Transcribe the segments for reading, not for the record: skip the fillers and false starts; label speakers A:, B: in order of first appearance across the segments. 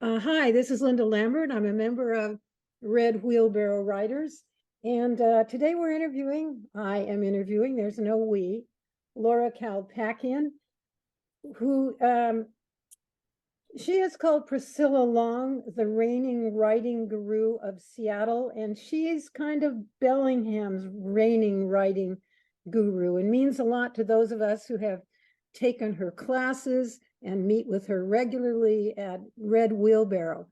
A: Hi, this is Linda Lambert. I'm a member of Red Wheelbarrow Writers. And today I am interviewing, there's no we, Laura Kalpakian, who she is called Priscilla Long, the reigning writing guru of Seattle. And she is kind of Bellingham's reigning writing guru and means a lot to those of us who have taken her classes and meet with her regularly at Red Wheelbarrow.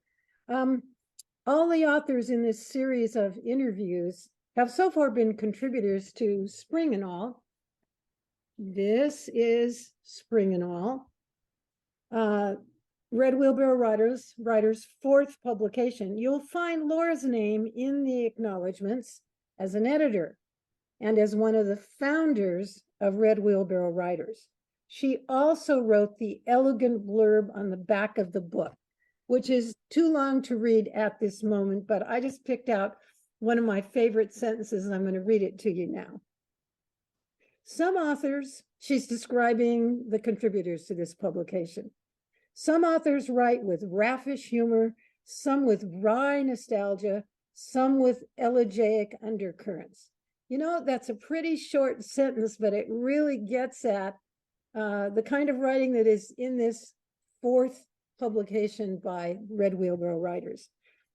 A: All the authors in this series of interviews have so far been contributors to Spring and All. This is Spring and All. Red Wheelbarrow Writers' fourth publication. You'll find Laura's name in the acknowledgments as an editor and as one of the founders of Red Wheelbarrow Writers. She also wrote the elegant blurb on the back of the book, which is too long to read at this moment, but I just picked out one of my favorite sentences and I'm going to read it to you now. Some authors, she's describing the contributors to this publication. Some authors write with raffish humor, some with wry nostalgia, some with elegiac undercurrents. You know, that's a pretty short sentence, but it really gets at the kind of writing that is in this fourth publication by Red Wheelbarrow Writers.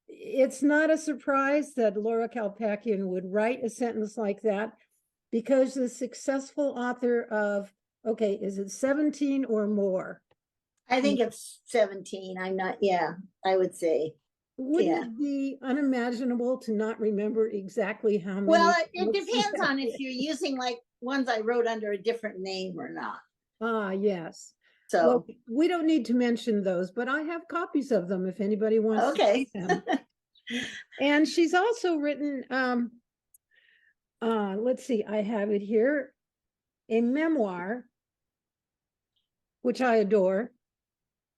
A: It's not a surprise that Laura Kalpakian would write a sentence like that because the successful author of, okay, is it 17 or more?
B: I think it's 17. I would say.
A: Wouldn't it be unimaginable to not remember exactly how many?
B: Well, it depends on if you're using like ones I wrote under a different name or not.
A: Ah, yes.
B: So
A: well, we don't need to mention those, but I have copies of them if anybody wants to see them. And she's also written, let's see, I have it here, a memoir, which I adore,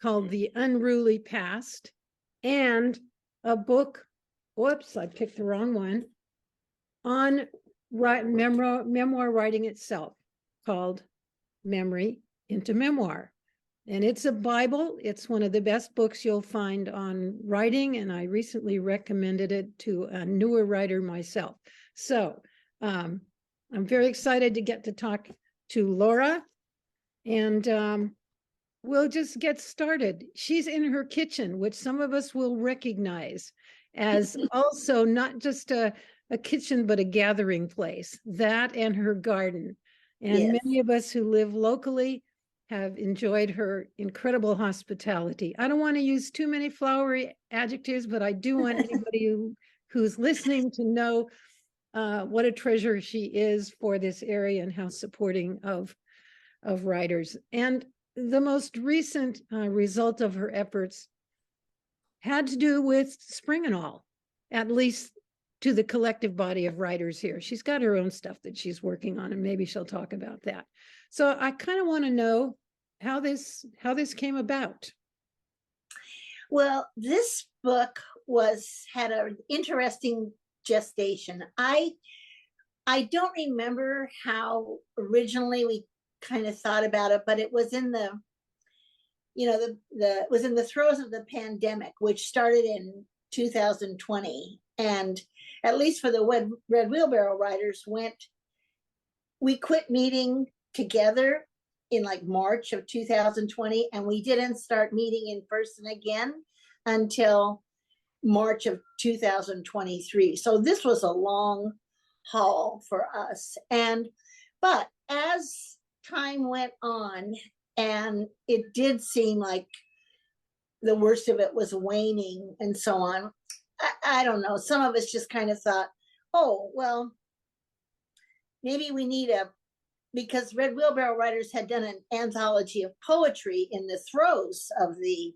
A: called The Unruly Past, and a book, whoops, I picked the wrong one, on memoir writing itself, called Memory into Memoir. And it's a Bible. It's one of the best books you'll find on writing, and I recently recommended it to a newer writer myself. So I'm very excited to get to talk to Laura, and we'll just get started. She's in her kitchen, which some of us will recognize as also not just a kitchen, but a gathering place, that and her garden. And yes, many of us who live locally have enjoyed her incredible hospitality. I don't want to use too many flowery adjectives, but I do want anybody who's listening to know what a treasure she is for this area and how supporting of writers. And the most recent result of her efforts had to do with Spring and All, at least to the collective body of writers here. She's got her own stuff that she's working on, and maybe she'll talk about that. So I kind of want to know how this came about.
B: Well, this book had an interesting gestation. I don't remember how originally we kind of thought about it, but it was in the it was in the throes of the pandemic, which started in 2020, and at least for the Red Wheelbarrow Writers, we quit meeting together in like March of 2020, and we didn't start meeting in person again until March of 2023. So this was a long haul for us. But as time went on, and it did seem like the worst of it was waning and so on, I don't know. Some of us just kind of thought, oh, well, maybe we need because Red Wheelbarrow Writers had done an anthology of poetry in the throes of the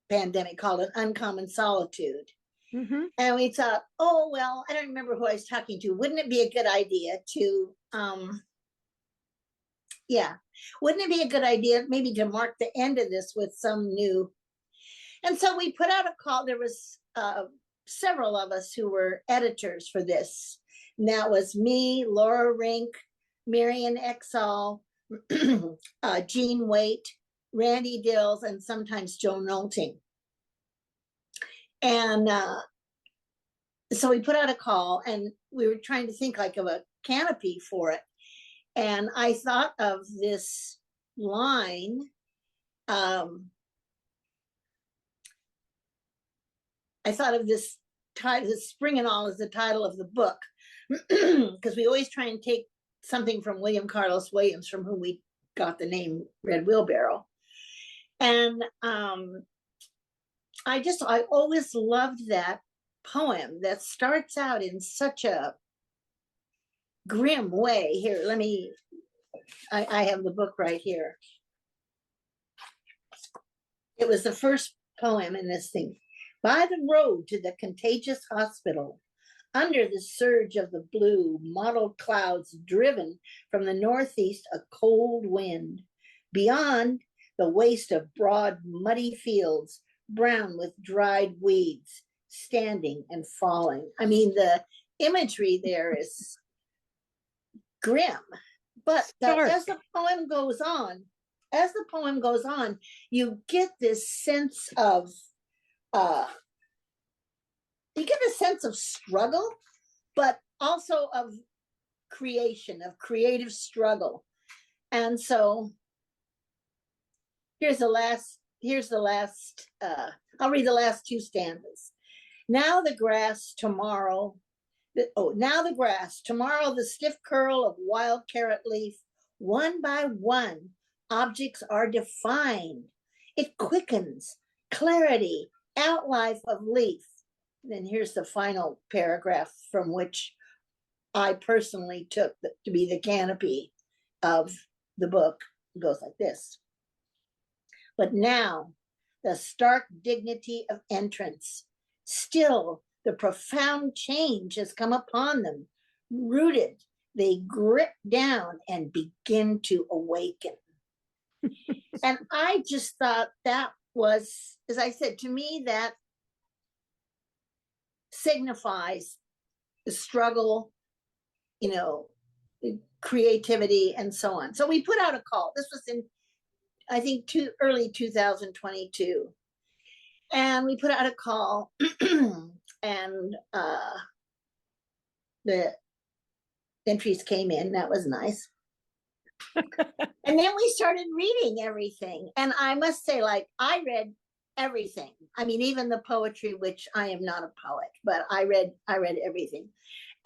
B: pandemic called An Uncommon Solitude. Mm-hmm. And we thought, oh, well, I don't remember who I was talking to. Wouldn't it be a good idea to, wouldn't it be a good idea maybe to mark the end of this with some new? And so we put out a call. There was several of us who were editors for this. And that was me, Laura Rink, Marian Exall, Jean Waite, Randy Dills, and sometimes Joe Nolting. And so we put out a call, and we were trying to think like of a canopy for it. And I thought of this line. I thought of this title, Spring and All is the title of the book, because we always try and take something from William Carlos Williams, from whom we got the name Red Wheelbarrow. And I always loved that poem that starts out in such a grim way. Here, I have the book right here. It was the first poem in this thing. By the road to the contagious hospital, under the surge of the blue, mottled clouds driven from the northeast, a cold wind. Beyond, the waste of broad, muddy fields, brown with dried weeds, standing and falling. I mean, the imagery there is grim, but as the poem goes on, you get this sense of struggle, but also of creation, of creative struggle. And so here's the last, I'll read the last two stanzas. Now the grass, tomorrow the stiff curl of wild carrot leaf, one by one, objects are defined. It quickens, clarity, outlife of leaf. Then here's the final paragraph, from which I personally took to be the canopy of the book. It goes like this. But now, the stark dignity of entrance, still the profound change has come upon them. Rooted, they grip down and begin to awaken. And I just thought that was, as I said, to me, that signifies the struggle, creativity, and so on. So we put out a call. This was in, I think, early 2022. And we put out a call, and the entries came in. That was nice. And then we started reading everything. And I must say, I read everything. I mean, even the poetry, which I am not a poet, but I read everything.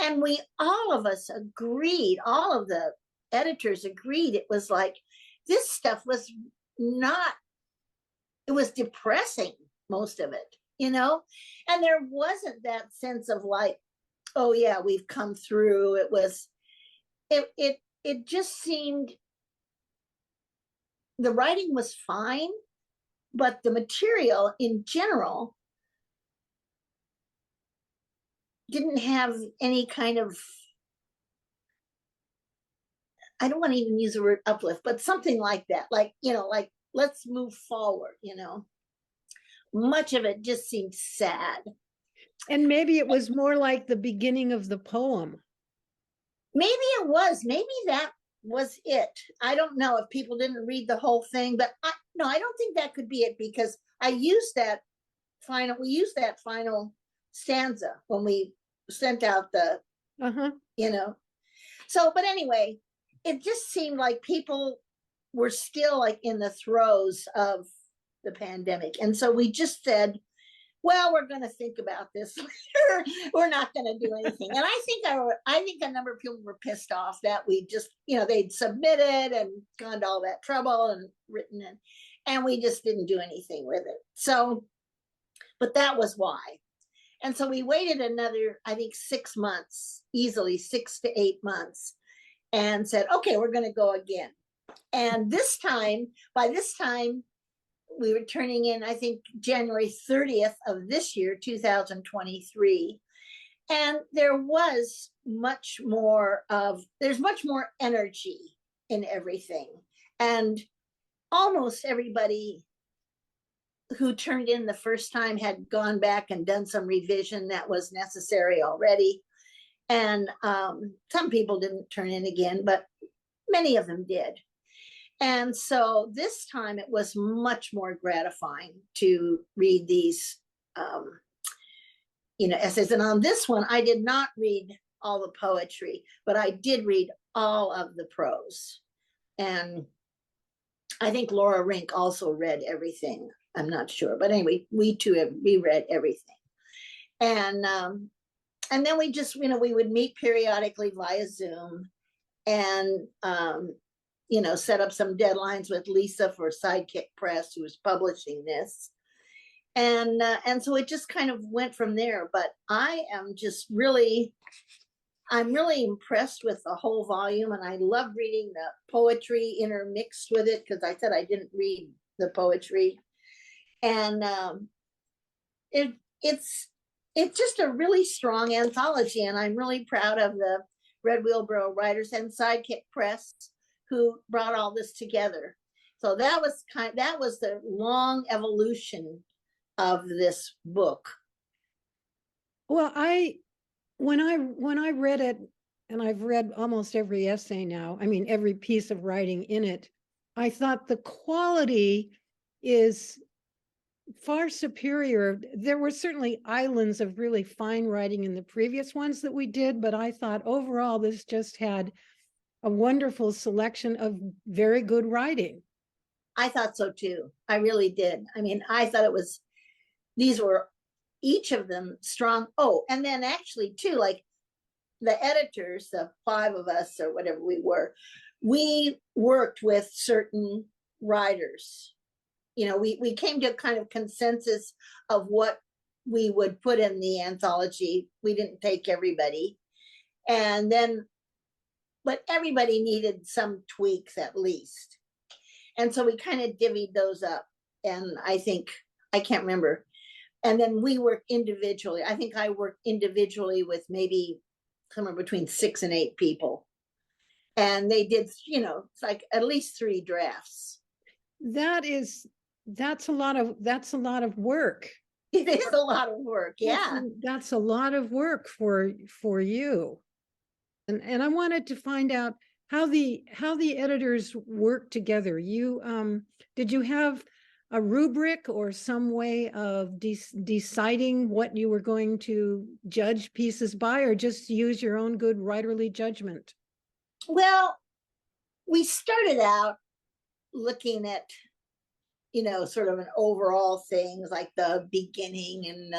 B: And all of us agreed, all of the editors agreed, it was like, this stuff was not, it was depressing, most of it, and there wasn't that sense of oh yeah, we've come through. It just seemed, the writing was fine, but the material in general didn't have any kind of, I don't want to even use the word uplift, but something like that, let's move forward, Much of it just seemed sad.
A: And maybe it was more like the beginning of the poem.
B: Maybe it was. Maybe that was it. I don't know if people didn't read the whole thing, but I don't think that could be it, because we used that final stanza when we sent out the, So, but anyway, it just seemed like people were still in the throes of the pandemic. And so we just said, well, we're going to think about this later. We're not going to do anything. And I think a number of people were pissed off that we just, they'd submitted and gone to all that trouble and written it, and we just didn't do anything with it. So, but that was why. And so we waited another, I think, 6 months, easily 6 to 8 months, and said, okay, we're going to go again. And by this time, we were turning in, I think, January 30th of this year, 2023. And there's much more energy in everything. And almost everybody who turned in the first time had gone back and done some revision that was necessary already. And some people didn't turn in again, but many of them did. And so this time it was much more gratifying to read these essays. And on this one, I did not read all the poetry, but I did read all of the prose. And I think Laura Rink also read everything. I'm not sure, but anyway, we read everything. And then we just, we would meet periodically via Zoom and, set up some deadlines with Lisa for Sidekick Press, who was publishing this. And so it just kind of went from there. But I'm really impressed with the whole volume, and I love reading the poetry intermixed with it, because I said I didn't read the poetry. And it's just a really strong anthology, and I'm really proud of the Red Wheelbarrow writers and Sidekick Press who brought all this together. So that was the long evolution of this book.
A: Well, when I read it, and I've read almost every essay now, I mean, every piece of writing in it, I thought the quality is far superior. There were certainly islands of really fine writing in the previous ones that we did, but I thought overall this just had a wonderful selection of very good writing.
B: I thought so too. I really did. I mean, I thought these were each of them strong. Oh, and then actually too, like the editors, the 5 of us or whatever we were, we worked with certain writers. We came to a kind of consensus of what we would put in the anthology. We didn't take everybody. And then, but everybody needed some tweaks at least. And so we kind of divvied those up. And I can't remember. And then we worked individually. I think I worked individually with maybe somewhere between 6 and 8 people. And they did, it's like at least 3 drafts.
A: That's a lot of work.
B: It is a lot of work. Yeah.
A: That's a lot of work for you. And I wanted to find out how the editors work together. Did you have a rubric or some way of deciding what you were going to judge pieces by, or just use your own good writerly judgment?
B: Well, we started out looking at, sort of an overall things like the beginning and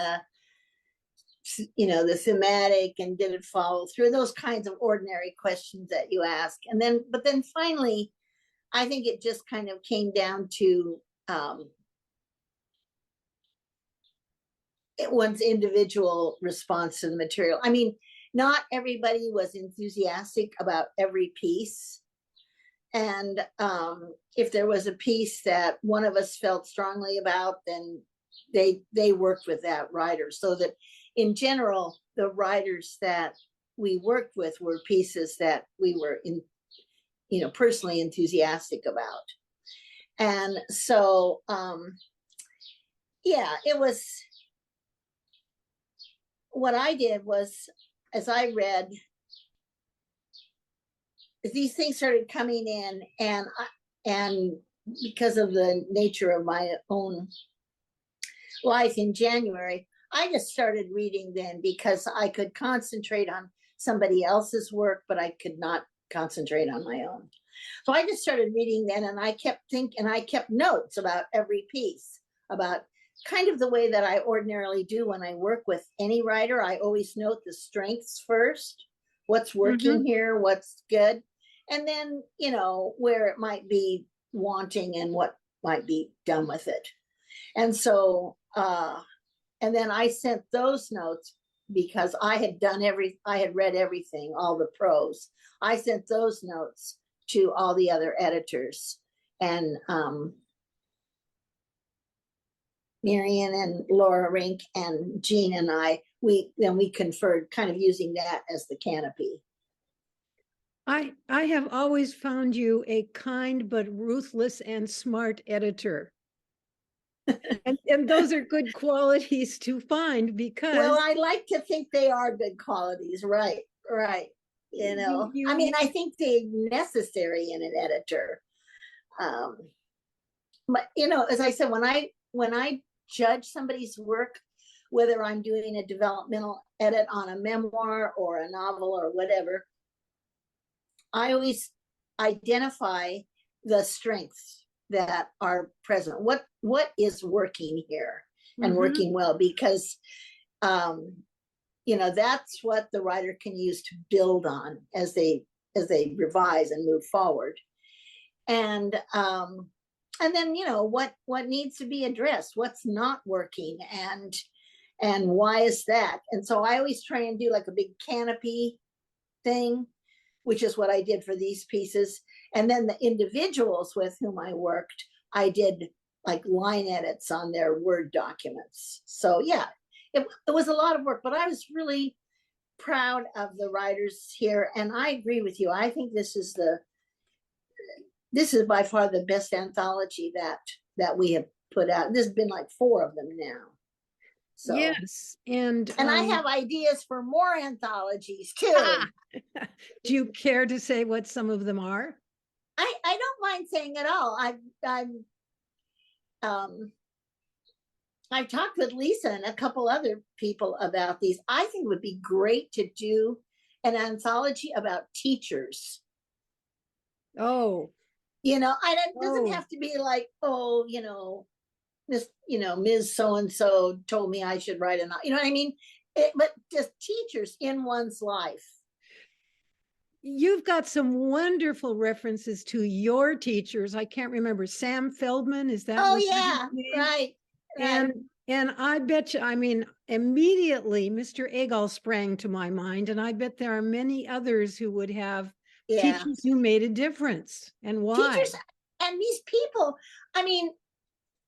B: the thematic, and did it follow through, those kinds of ordinary questions that you ask. But then finally, I think it just kind of came down to one's individual response to the material. I mean, not everybody was enthusiastic about every piece. And if there was a piece that one of us felt strongly about, then they worked with that writer. So that in general, the writers that we worked with were pieces that we were personally enthusiastic about. And so, it was, what I did was, as I read, these things started coming in, and because of the nature of my own life in January, I just started reading then, because I could concentrate on somebody else's work, but I could not concentrate on my own. So I just started reading then, and I kept notes about every piece, about kind of the way that I ordinarily do when I work with any writer. I always note the strengths first, what's working here, what's good, and then, where it might be wanting and what might be done with it. And so, and then I sent those notes, because I had read everything, all the prose. I sent those notes to all the other editors, and Marian and Laura Rink and Jean and I, we conferred, kind of using that as the canopy.
A: I have always found you a kind but ruthless and smart editor. and those are good qualities to find, because,
B: well, I like to think they are good qualities. Right. I mean, I think they're necessary in an editor. But as I said, when I judge somebody's work, whether I'm doing a developmental edit on a memoir or a novel or whatever, I always identify the strengths that are present. What is working here and working well, because that's what the writer can use to build on as they revise and move forward. And then what needs to be addressed, what's not working, and why is that? And so I always try and do like a big canopy thing, which is what I did for these pieces. And then the individuals with whom I worked, I did like line edits on their Word documents. So yeah, it was a lot of work, but I was really proud of the writers here. And I agree with you. I think this is by far the best anthology that we have put out. There's been like 4 of them now. So
A: yes, and
B: I have ideas for more anthologies too.
A: Do you care to say what some of them are?
B: I don't mind saying it all. I've talked with Lisa and a couple other people about these. I think it would be great to do an anthology about teachers.
A: Oh,
B: it doesn't have to be like, Ms. So-and-so told me I should write you know what I mean? But just teachers in one's life.
A: You've got some wonderful references to your teachers. I can't remember. Sam Feldman, is that?
B: Oh yeah, right.
A: And I bet you, I mean, immediately Mr. Agall sprang to my mind, and I bet there are many others who would have teachers who made a difference, and why. Teachers,
B: and these people, I mean,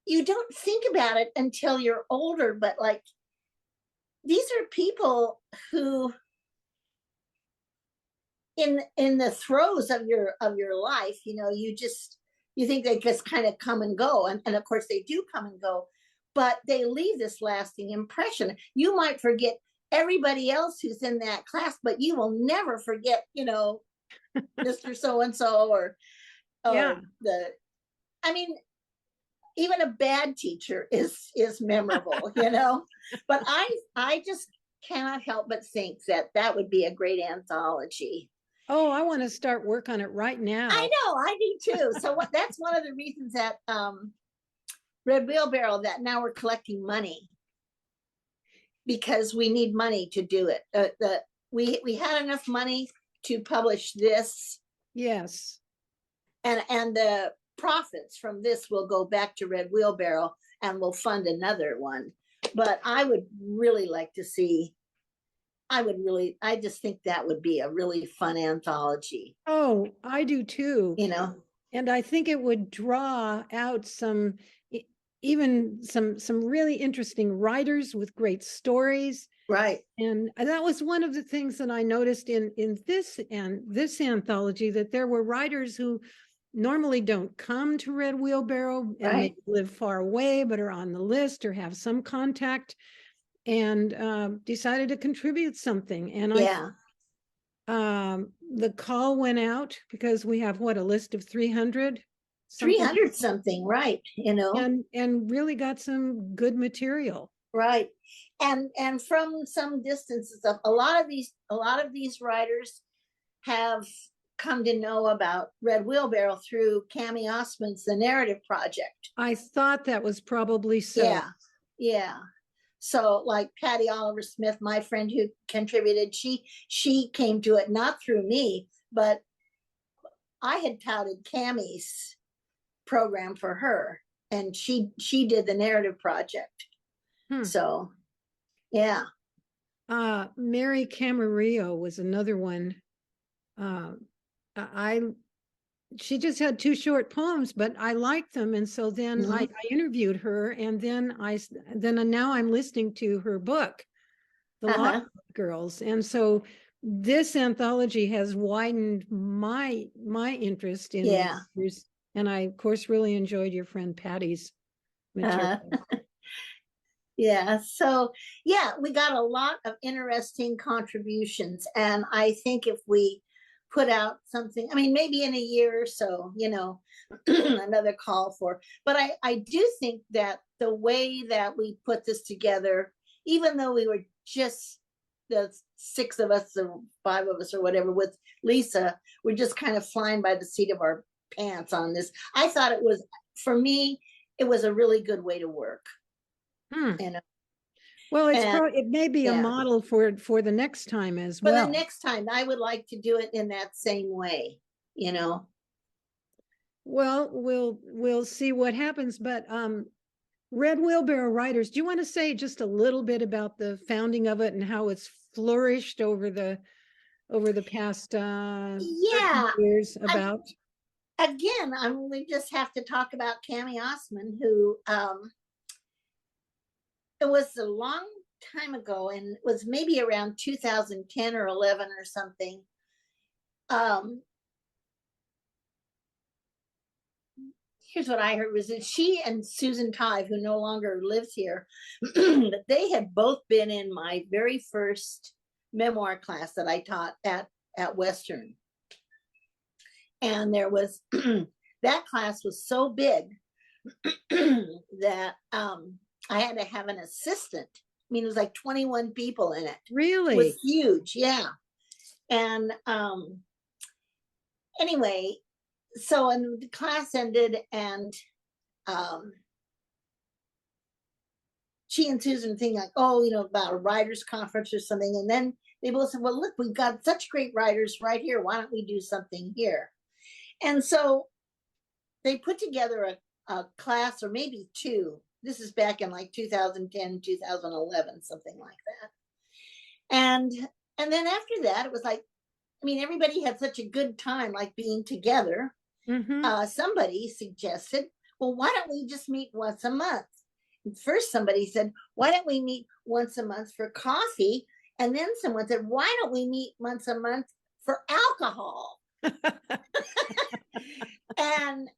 B: you don't think about it until you're older, but like, these are people who in the throes of your life, you think they just kind of come and go, and of course they do come and go, but they leave this lasting impression. You might forget everybody else who's in that class, but you will never forget, Mr. So-and-so or I mean, even a bad teacher is memorable, but I just cannot help but think that would be a great anthology.
A: Oh, I want to start work on it right now.
B: I know, I do too. So that's one of the reasons that Red Wheelbarrow, that now we're collecting money, because we need money to do it. We had enough money to publish this.
A: Yes.
B: And the profits from this will go back to Red Wheelbarrow and will fund another one. But I would really like to see, I just think that would be a really fun anthology.
A: Oh, I do too.
B: And
A: I think it would draw out even some really interesting writers with great stories.
B: Right.
A: And that was one of the things that I noticed in this anthology, that there were writers who normally don't come to Red Wheelbarrow and they live far away, but are on the list or have some contact, and decided to contribute something. And the call went out, because we have a list of 300
B: something, right?
A: And really got some good material.
B: Right. And from some distances, a lot of these writers have come to know about Red Wheelbarrow through Cammie Osmond's The Narrative Project.
A: I thought that was probably so.
B: Yeah. So like Patty Oliver Smith, my friend who contributed, she came to it not through me, but I had touted Cammie's program for her, and she did The Narrative Project. So yeah.
A: Mary Camarillo was another one. She just had 2 short poems, but I liked them, and so then I interviewed her, and then now I'm listening to her book, The Lock Girls, and so this anthology has widened my interest in these, and I of course really enjoyed your friend Patty's material.
B: Yeah, so we got a lot of interesting contributions, and I think if we put out something, I mean, maybe in a year or so, another call for, but I do think that the way that we put this together even though we were just the 6 of us or 5 of us or whatever with Lisa, we're just kind of flying by the seat of our pants on this. I thought it was, for me, it was a really good way to work.
A: Hmm.
B: You know?
A: Well,
B: And
A: it may be a
B: yeah.
A: model for the next time as
B: For
A: well.
B: the next time, I would like to do it in that same way, you know.
A: Well, we'll see what happens, but Red Wheelbarrow Writers, do you want to say just a little bit about the founding of it and how it's flourished over the past 30
B: Yeah.
A: years about?
B: Again, we just have to talk about Cami Osman, who it was a long time ago, and it was maybe around 2010 or 11 or something. Here's what I heard was that she and Susan Tive, who no longer lives here, they had both been in my very first memoir class that I taught at Western. And there was that class was so big that I had to have an assistant. I mean, it was like 21 people in it.
A: Really?
B: It was huge, yeah. And anyway, so and the class ended, and she and Susan think like, oh, you know, about a writers conference or something. And then they both said, well, look, we've got such great writers right here. Why don't we do something here? And so they put together a class, or maybe 2. This is back in like 2010, 2011, something like that. And then after that, it was like, I mean, everybody had such a good time, like being together.
A: Mm-hmm.
B: Somebody suggested, well, why don't we just meet once a month? And first, somebody said, why don't we meet once a month for coffee? And then someone said, why don't we meet once a month for alcohol? And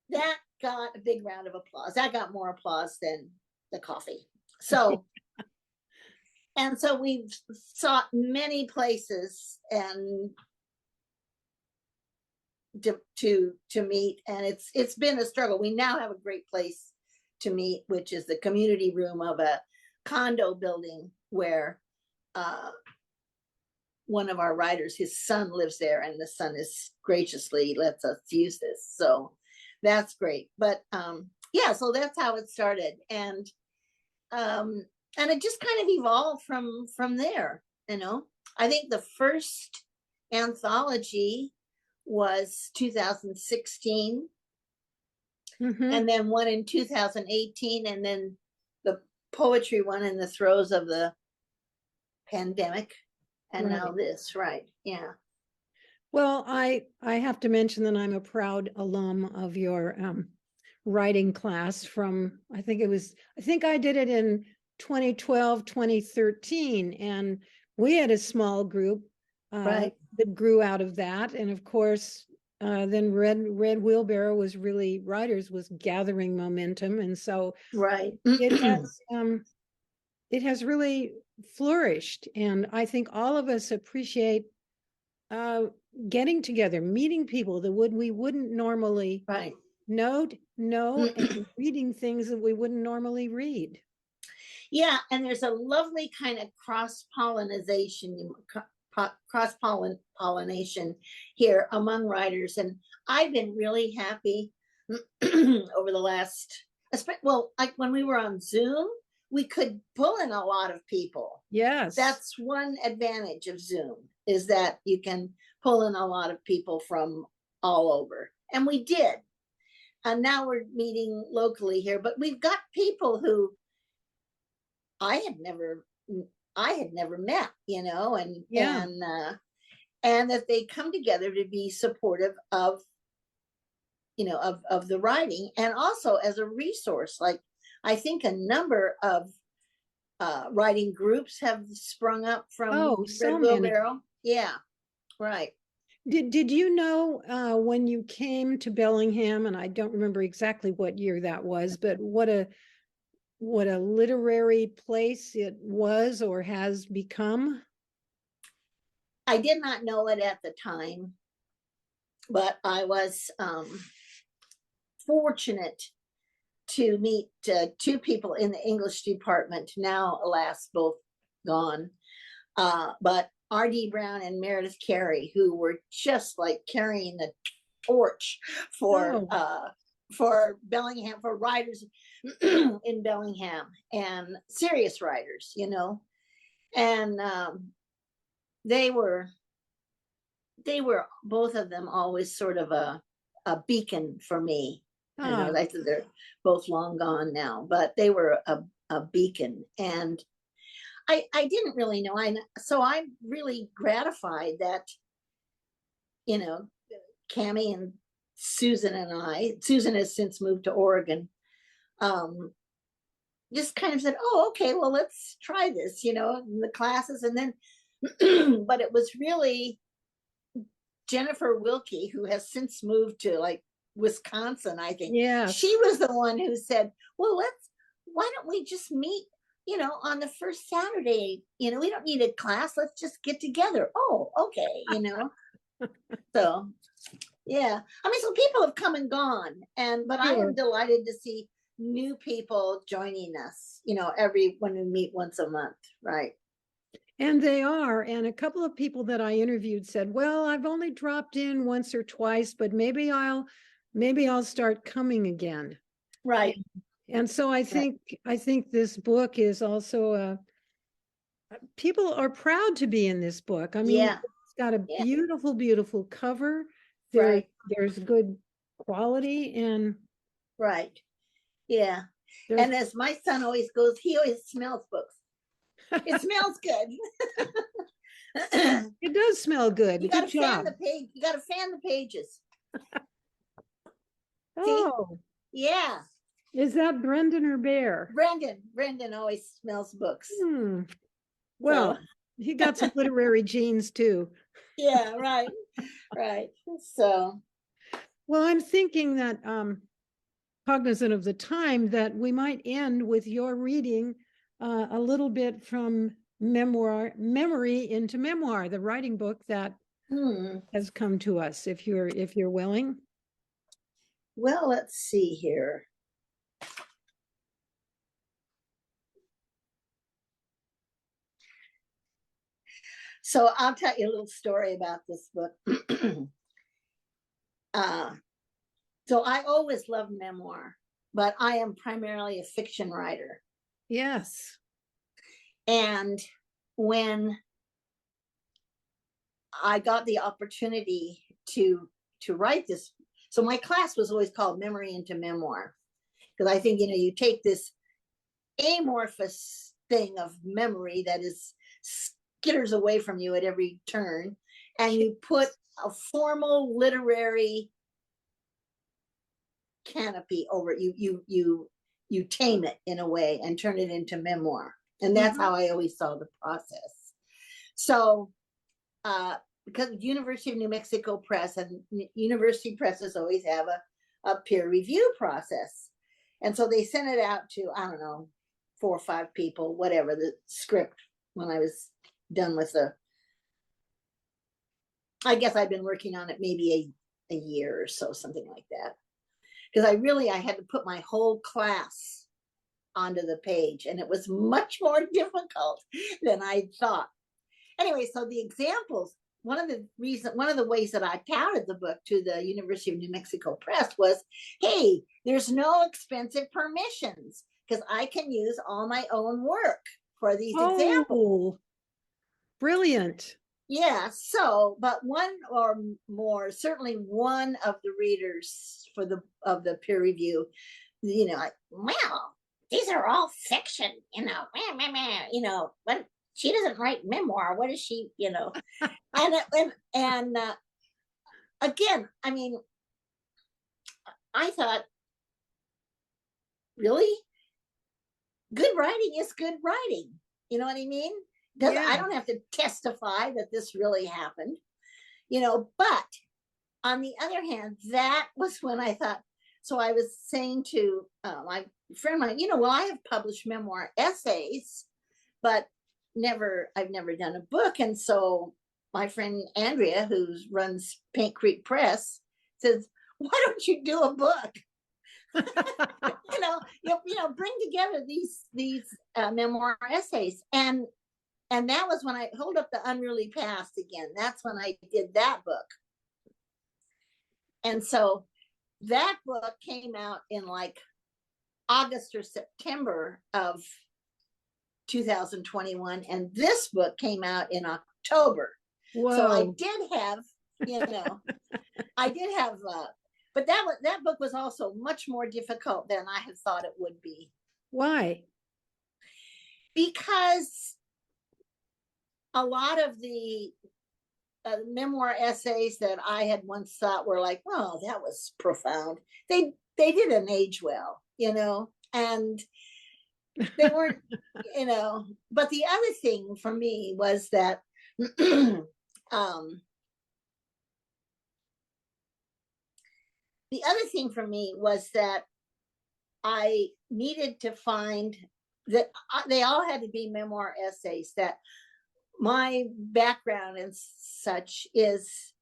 B: that got a big round of applause. That got more applause than the coffee. So, and so we've sought many places and to meet, and it's been a struggle. We now have a great place to meet, which is the community room of a condo building where one of our writers, his son lives there, and the son is graciously lets us use this. So that's great. But yeah, so that's how it started. And it just kind of evolved from there, you know. I think the first anthology was 2016.
A: Mm-hmm.
B: And then one in 2018, and then the poetry one in the throes of the pandemic. And
A: Right.
B: now this, right? Yeah.
A: Well, I have to mention that I'm a proud alum of your writing class from, I think I did it in 2012, 2013, and we had a small group
B: Right.
A: that grew out of that. And of course, then Red Wheelbarrow was really, writers was gathering momentum. And so
B: Right.
A: it has really flourished. And I think all of us appreciate getting together, meeting people that we wouldn't normally
B: Right.
A: know, and reading things that we wouldn't normally read.
B: Yeah, and there's a lovely kind of cross-pollination here among writers, and I've been really happy over the last, well, like when we were on Zoom, we could pull in a lot of people.
A: Yes,
B: that's one advantage of Zoom, is that you can pull in a lot of people from all over, and we did. And now we're meeting locally here, but we've got people who I had never met, you know, and
A: yeah,
B: and that they come together to be supportive of, you know, of the writing, and also as a resource. Like, I think a number of writing groups have sprung up from
A: so
B: Red
A: many.
B: Wheelbarrow. Yeah, right.
A: Did you know when you came to Bellingham, and I don't remember exactly what year that was, but what a literary place it was or has become?
B: I did not know it at the time, but I was fortunate to meet two people in the English department, now, alas, both gone. But R.D. Brown and Meredith Carey, who were just like carrying the torch for Bellingham, for writers in Bellingham, and serious writers, you know. And they were both of them always sort of a beacon for me. You know, I think they're both long gone now, but they were a beacon. And I didn't really know. So I'm really gratified that, you know, Cammie and Susan and Susan has since moved to Oregon, just kind of said, oh, okay, well, let's try this, you know, in the classes. And then, but it was really Jennifer Wilkie, who has since moved to like Wisconsin, I think.
A: Yeah.
B: She was the one who said, well, why don't we just meet, you know, on the first Saturday? You know, we don't need a class. Let's just get together. Oh, okay, you know. So, yeah. I mean, so people have come and gone, but I am delighted to see new people joining us, you know, when we meet once a month, right?
A: And they are. And a couple of people that I interviewed said, well, I've only dropped in once or twice, but maybe I'll start coming again.
B: Right.
A: And so I think this book is also people are proud to be in this book. I mean, it's got a beautiful, beautiful cover. There's good quality and
B: right. Yeah. And as my son always goes, he always smells books. It smells good.
A: It does smell good.
B: You got to fan the page. You got to fan the pages.
A: Oh,
B: yeah.
A: Is that Brendan or Bear?
B: Brendan always smells books.
A: Well, he got some literary genes too.
B: Yeah, right. Right. So,
A: well, I'm thinking that cognizant of the time, that we might end with your reading a little bit from Memory into Memoir, the writing book that has come to us, if you're willing.
B: Well, let's see here. So I'll tell you a little story about this book. So I always loved memoir, but I am primarily a fiction writer.
A: Yes.
B: And when I got the opportunity to write this, so my class was always called Memory into Memoir, because I think, you know, you take this amorphous thing of memory that is skitters away from you at every turn, and you put a formal literary canopy over it. You tame it in a way and turn it into memoir. And that's how I always saw the process. So because University of New Mexico Press, and university presses always have a peer review process. And so they sent it out to, I don't know, 4 or 5 people, whatever, the script, when I was done with I guess I'd been working on it maybe a year or so, something like that. Because I had to put my whole class onto the page, and it was much more difficult than I thought. Anyway, so the examples, one of the ways that I touted the book to the University of New Mexico Press was, hey, there's no expensive permissions, because I can use all my own work for these examples.
A: Brilliant.
B: Yeah, so, but one or more, certainly one of the readers of the peer review, you know, like, well, these are all fiction, you know, but she doesn't write memoir. What is she, you know? and again, I mean, I thought, really? Good writing is good writing. You know what I mean? I don't have to testify that this really happened, you know. But on the other hand, that was when I thought, so I was saying to my friend, you know, well, I have published memoir essays, but I've never done a book. And so my friend Andrea, who runs Paint Creek Press, says, why don't you do a book? Bring together these memoir essays. And that was when I hold up the Unruly Past again. That's when I did that book. And so that book came out in like August or September of 2021, and this book came out in October.
A: Whoa.
B: So I did have, but that book was also much more difficult than I had thought it would be.
A: Why?
B: Because a lot of the memoir essays that I had once thought were like, oh, that was profound. They didn't age well, and they weren't, but the other thing for me was that I needed to find that they all had to be memoir essays. That my background and such is,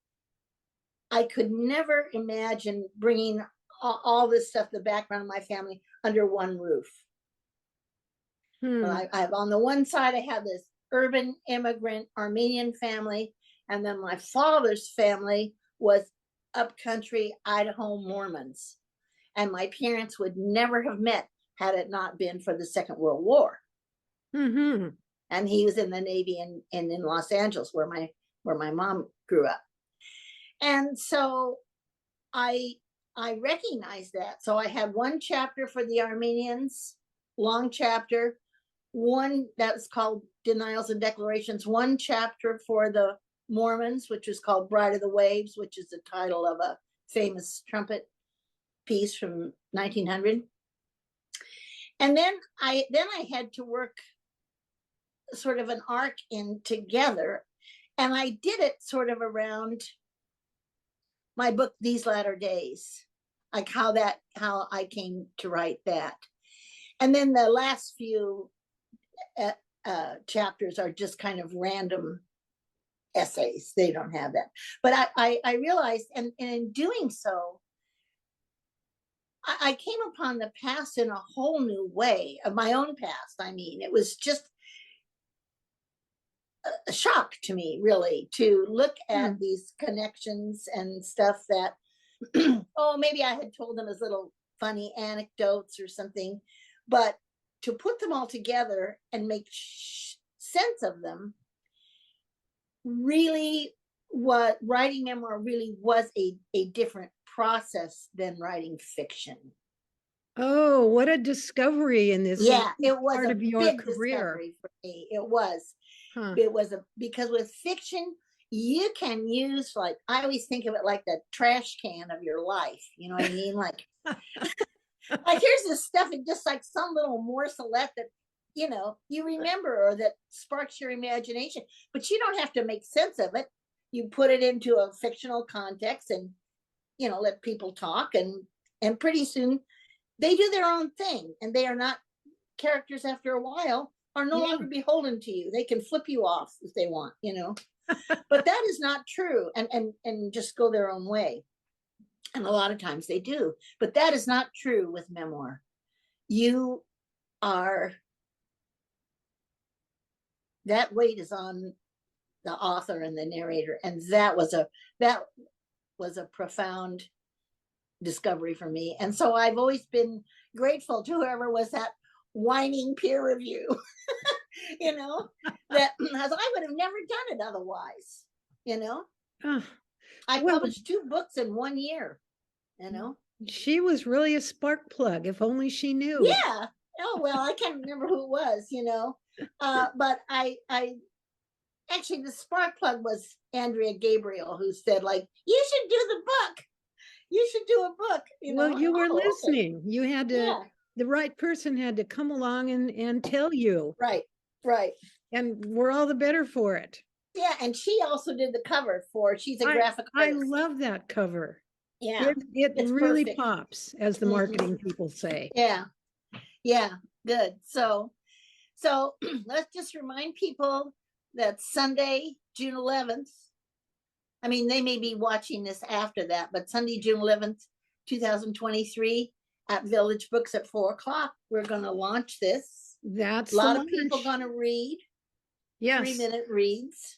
B: I could never imagine bringing all this stuff, the background of my family, under one roof. I have, on the one side, I have this urban immigrant Armenian family, and then my father's family was upcountry Idaho Mormons, and my parents would never have met had it not been for the Second World War.
A: Mm-hmm.
B: And he was in the Navy in Los Angeles, where my mom grew up. And so I recognized that. So I had one chapter for the Armenians, long chapter, one that was called Denials and Declarations, one chapter for the Mormons, which was called Bride of the Waves, which is the title of a famous trumpet piece from 1900. And then I had to work sort of an arc in together, and I did it sort of around my book These Latter Days, like how I came to write that. And then the last few chapters are just kind of random essays. They don't have that. But I realized, and in doing so, I came upon the past in a whole new way, of my own past. I mean, it was just a shock to me, really, to look at these connections and stuff that, maybe I had told them as little funny anecdotes or something, but to put them all together and make sense of them, really, what writing memoir really was a different process than writing fiction.
A: Oh, what a discovery in this
B: it was
A: part
B: a
A: of your
B: big
A: career.
B: discovery for me. It was. It was because with fiction, you can use, like, I always think of it like the trash can of your life. You know what I mean? Like, like here's this stuff, and just like some little morcelette that, you remember, or that sparks your imagination, but you don't have to make sense of it. You put it into a fictional context and, let people talk, and pretty soon they do their own thing, and they are not characters after a while, are no longer beholden to you. They can flip you off if they want, but that is not true, and just go their own way. And a lot of times they do, but that is not true with memoir. You are, that weight is on the author and the narrator, and that was a profound discovery for me. And so I've always been grateful to whoever was that whining peer review, that I would have never done it otherwise. I published 2 books in 1 year.
A: She was really a spark plug, if only she knew.
B: Yeah. Oh, well, I can't remember who it was, but I actually, the spark plug was Andrea Gabriel, who said, like, you should do the book. You should do a book.
A: Well, you were listening.
B: Okay.
A: You had to, the right person had to come along and tell you.
B: Right.
A: And we're all the better for it.
B: Yeah, and she also did the cover she's a graphic artist.
A: I love that cover.
B: Yeah.
A: It really perfect. Pops, as the marketing people say.
B: Yeah, good. So let's just remind people that Sunday, June 11th, I mean, they may be watching this after that, but Sunday, June 11th, 2023, at Village Books at 4 o'clock. We're gonna launch this.
A: That's
B: A
A: the
B: lot of people
A: launch.
B: gonna read
A: Yes,
B: 3-minute reads.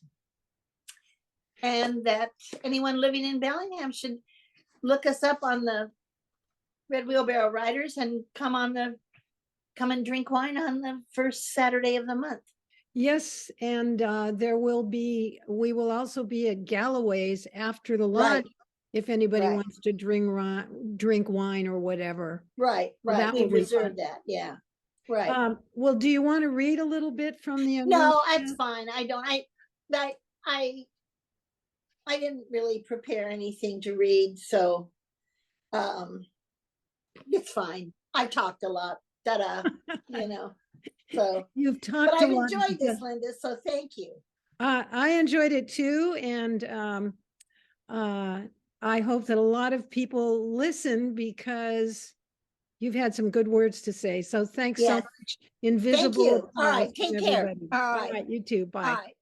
B: And that anyone living in Bellingham should look us up on the Red Wheelbarrow Riders and come and drink wine on the first Saturday of the month.
A: yes, and we will also be at Galloway's after the
B: Right.
A: launch. If anybody
B: Right.
A: wants to drink wine or whatever.
B: Right,
A: Well,
B: right.
A: that
B: We
A: will be
B: reserved
A: fun.
B: that, yeah. Right.
A: Well, do you want to read a little bit from the?
B: No, that's fine. I don't, I didn't really prepare anything to read, so it's fine. I talked a lot, you know, so.
A: You've
B: But
A: talked a
B: I've
A: lot.
B: enjoyed this, Linda, so thank you.
A: I enjoyed it too, and I hope that a lot of people listen because you've had some good words to say. So thanks so
B: Yes.
A: much.
B: Thank
A: Invisible
B: you. All right,
A: applause
B: take
A: from
B: care.
A: everybody.
B: All
A: All
B: right.
A: right, you too. Bye.
B: All right.